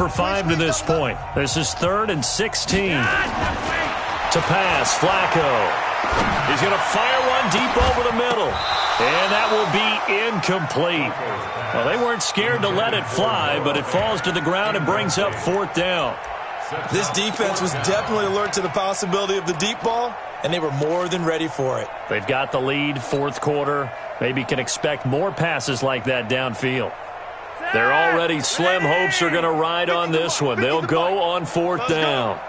For 5 to this point. This is 3rd and 16. To pass, Flacco. He's going to fire one deep over the middle. And that will be incomplete. Well, they weren't scared to let it fly, but it falls to the ground and brings up 4th down. This defense was definitely alert to the possibility of the deep ball, and they were more than ready for it. They've got the lead, 4th quarter. Maybe can expect more passes like that downfield. They're already slim hopes are going to ride on this one. They'll go on 4th down.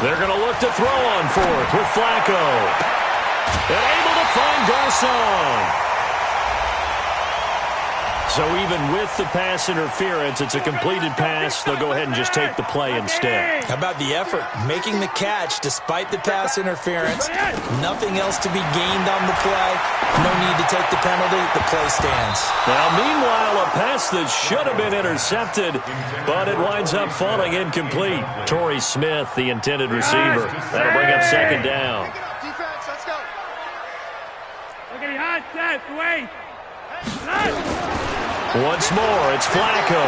They're going to look to throw on 4th with Flacco. And able to find Garcon. So even with the pass interference, it's a completed pass. They'll go ahead and just take the play instead. How about the effort? Making the catch despite the pass interference. Nothing else to be gained on the play. No need to take the penalty. The play stands. Now, meanwhile, a pass that should have been intercepted, but it winds up falling incomplete. Torrey Smith, the intended receiver. That'll bring up 2nd down. Defense, let's go. Okay, behind, set, away. Once more, it's Flacco.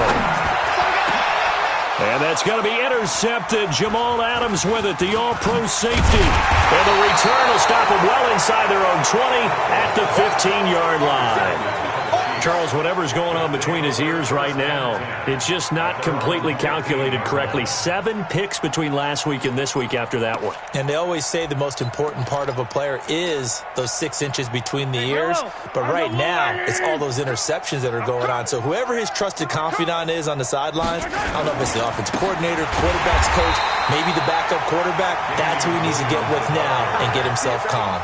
And that's going to be intercepted. Jamal Adams with it, the all-pro safety. And the return will stop them well inside their own 20 at the 15-yard line. Charles, whatever's going on between his ears right now, it's just not completely calculated correctly. 7 picks between last week and this week after that one. And they always say the most important part of a player is those 6 inches between the ears. But right now, it's all those interceptions that are going on. So whoever his trusted confidant is on the sidelines, I don't know if it's the offensive coordinator, quarterback's coach, maybe the backup quarterback, that's who he needs to get with now and get himself calm.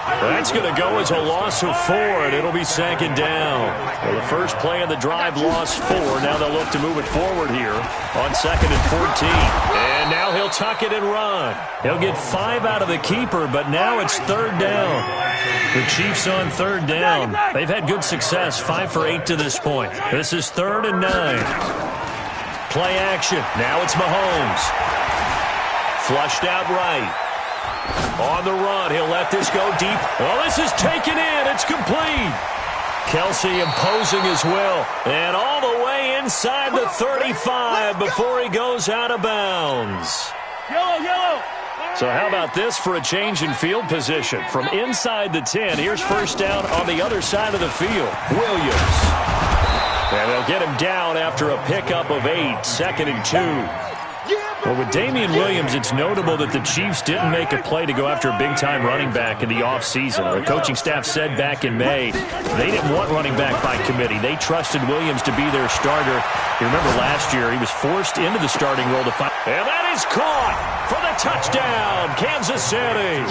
That's going to go as a loss of 4, and it'll be 2nd down. Well, the first play of the drive lost 4. Now they'll look to move it forward here on 2nd and 14. And now he'll tuck it and run. He'll get 5 out of the keeper, but now it's 3rd down. The Chiefs on 3rd down. They've had good success, 5 for 8 to this point. This is 3rd and 9. Play action. Now it's Mahomes. Flushed out right. On the run, he'll let this go deep. Oh, this is taken in. It's complete. Kelsey imposing his will. And all the way inside the 35 before he goes out of bounds. Yellow. So how about this for a change in field position? From inside the 10, here's 1st down on the other side of the field. Williams. And they'll get him down after a pickup of 8, 2nd and 2. Well, with Damian Williams, it's notable that the Chiefs didn't make a play to go after a big-time running back in the offseason. The coaching staff said back in May they didn't want running back by committee. They trusted Williams to be their starter. You remember last year he was forced into the starting role to find. And that is caught for the touchdown, Kansas City.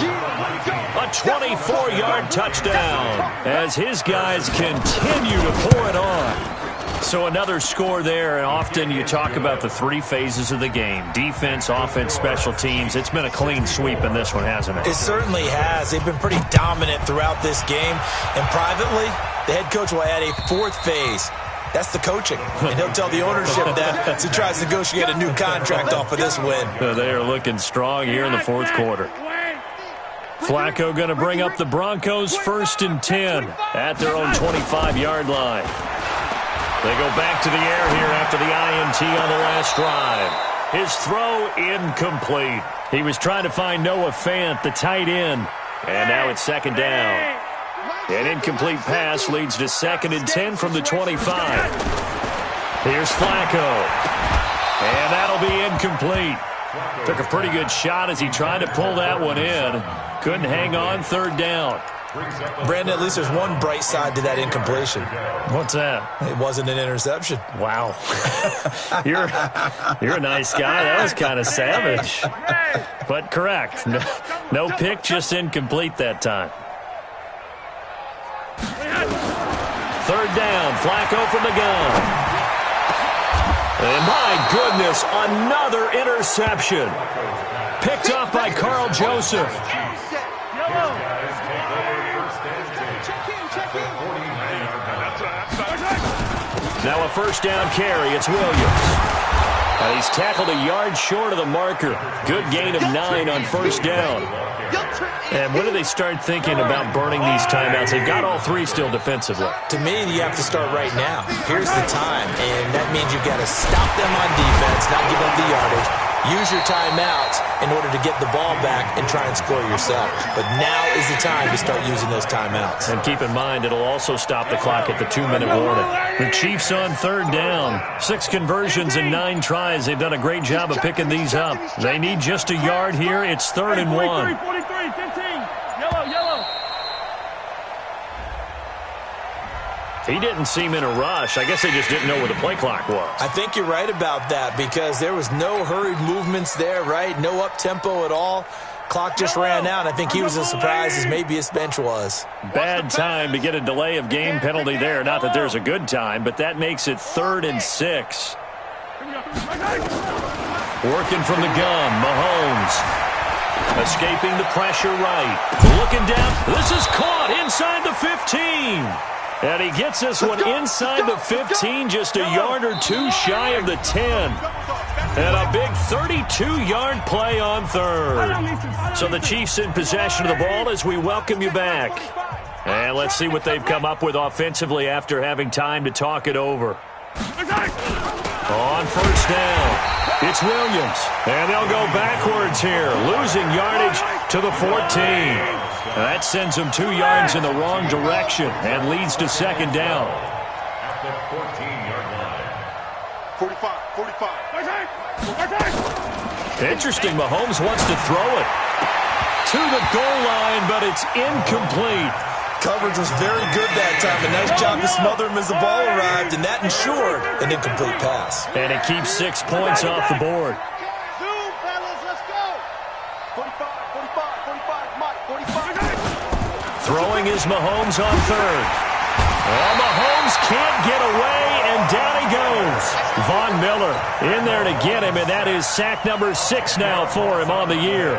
A 24-yard touchdown as his guys continue to pour it on. So another score there, and often you talk about the 3 phases of the game. Defense, offense, special teams. It's been a clean sweep in this one, hasn't it? It certainly has. They've been pretty dominant throughout this game. And privately, the head coach will add a 4th phase. That's the coaching. And he'll tell the ownership that as he tries to negotiate a new contract off of this win. They are looking strong here in the 4th quarter. Flacco going to bring up the Broncos 1st and 10 at their own 25-yard line. They go back to the air here after the INT on the last drive. His throw incomplete. He was trying to find Noah Fant, the tight end. And now it's 2nd down. An incomplete pass leads to 2nd and 10 from the 25. Here's Flacco. And that'll be incomplete. Took a pretty good shot as he tried to pull that one in. Couldn't hang on, 3rd down. Brandon, at least there's one bright side to that incompletion. What's that? It wasn't an interception. Wow. You're a nice guy. That was kind of savage. But correct. No pick, just incomplete that time. 3rd down. Flacco from the gun. And my goodness, another interception. Picked off by Carl Joseph. Now a 1st down carry. It's Williams. He's tackled a yard short of the marker. Good gain of 9 on first down. And when do they start thinking about burning these timeouts? They've got all 3 still defensively. To me, you have to start right now. Here's the time, and that means you've got to stop them on defense, not give up the yardage. Use your timeouts in order to get the ball back and try and score yourself. But now is the time to start using those timeouts. And keep in mind, it'll also stop the clock at the 2-minute warning. The Chiefs on third down. 6 conversions and 9 tries. They've done a great job of picking these up. They need just a yard here. It's 3rd and 1. 43, 15. Yellow. He didn't seem in a rush. I guess they just didn't know where the play clock was. I think you're right about that because there was no hurried movements there, right? No up-tempo at all. Clock just ran out. I think he was as surprised as maybe his bench was. Bad time to get a delay of game penalty there. Not that there's a good time, but that makes it 3rd and 6. Working from the gun, Mahomes. Escaping the pressure right. Looking down. This is caught inside the 15. And he gets this one inside the 15, just a yard or 2 shy of the 10. And a big 32-yard play on third. So the Chiefs in possession of the ball as we welcome you back. And let's see what they've come up with offensively after having time to talk it over. On first down, it's Williams. And they'll go backwards here, losing yardage to the 14. That sends them 2 yards in the wrong direction and leads to second down. At the 14-yard line. 45. Interesting, Mahomes wants to throw it to the goal line, but it's incomplete. Coverage was very good that time. A nice job to smother him as the ball arrived, and that ensured an incomplete pass. And it keeps 6 points off the board. Throwing is Mahomes on third. Well, Mahomes can't get away, and down he goes. Von Miller in there to get him, and that is sack number 6 now for him on the year.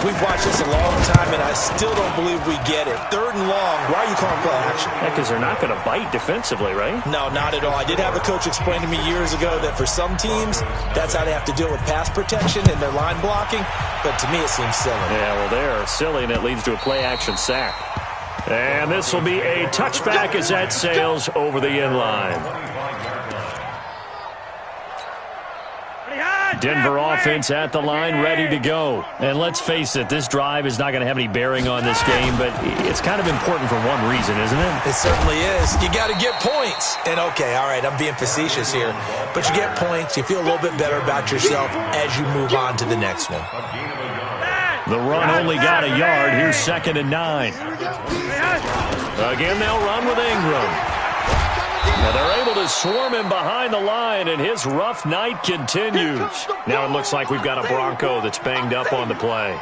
We've watched this a long time, and I still don't believe we get it. 3rd and long. Why are you calling play action? Because they're not going to bite defensively, right? No, not at all. I did have a coach explain to me years ago that for some teams, that's how they have to deal with pass protection and their line blocking. But to me, it seems silly. Yeah, well, they're silly, and it leads to a play-action sack. And this will be a touchback as that sails over the end line. Denver offense at the line, ready to go. And let's face it, this drive is not going to have any bearing on this game, but it's kind of important for one reason, isn't it? It certainly is. You got to get points. And, okay, all right, I'm being facetious here. But you get points, you feel a little bit better about yourself as you move on to the next one. The run only got a yard. Here's 2nd and 9. Again, they'll run with Ingram. Now they're able to swarm him behind the line, and his rough night continues. Now it looks like we've got a Bronco that's banged up on the play.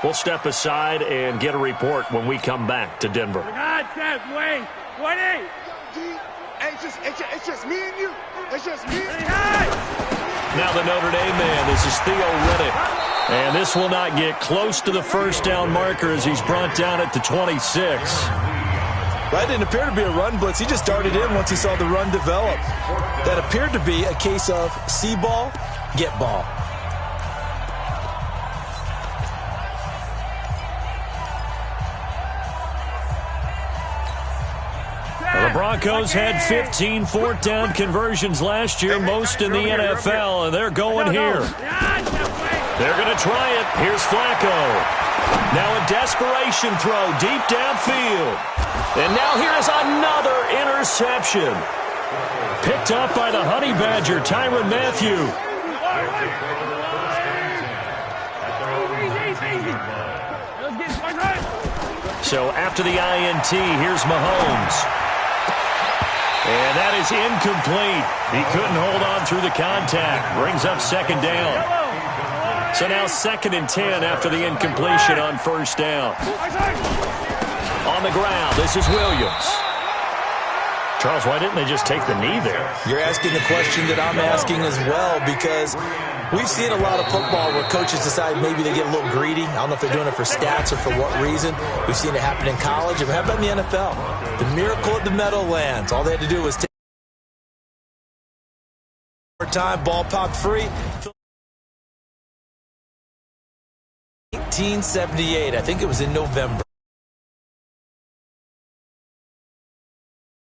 We'll step aside and get a report when we come back to Denver. Wait. 20. It's just me and you. It's just me and you. Now the Notre Dame man, this is Theo Riddick. And this will not get close to the first down marker as he's brought down at the 26. That didn't appear to be a run blitz. He just darted in once he saw the run develop. That appeared to be a case of see ball, get ball. The Broncos had 15 fourth down conversions last year, most in the NFL, and they're going here. They're going to try it. Here's Flacco. Now a desperation throw deep downfield. And now here is another interception. Picked up by the Honey Badger, Tyrann Mathieu. So after the INT, here's Mahomes. And that is incomplete. He couldn't hold on through the contact. Brings up second down. So now 2nd and 10 after the incompletion on first down. On the ground, this is Williams. Charles, why didn't they just take the knee there? You're asking the question that I'm asking as well, because we've seen a lot of football where coaches decide maybe they get a little greedy. I don't know if they're doing it for stats or for what reason. We've seen it happen in college. And how about in the NFL? The miracle of the Meadowlands. All they had to do was take time, ball popped free. 1978, I think it was in November.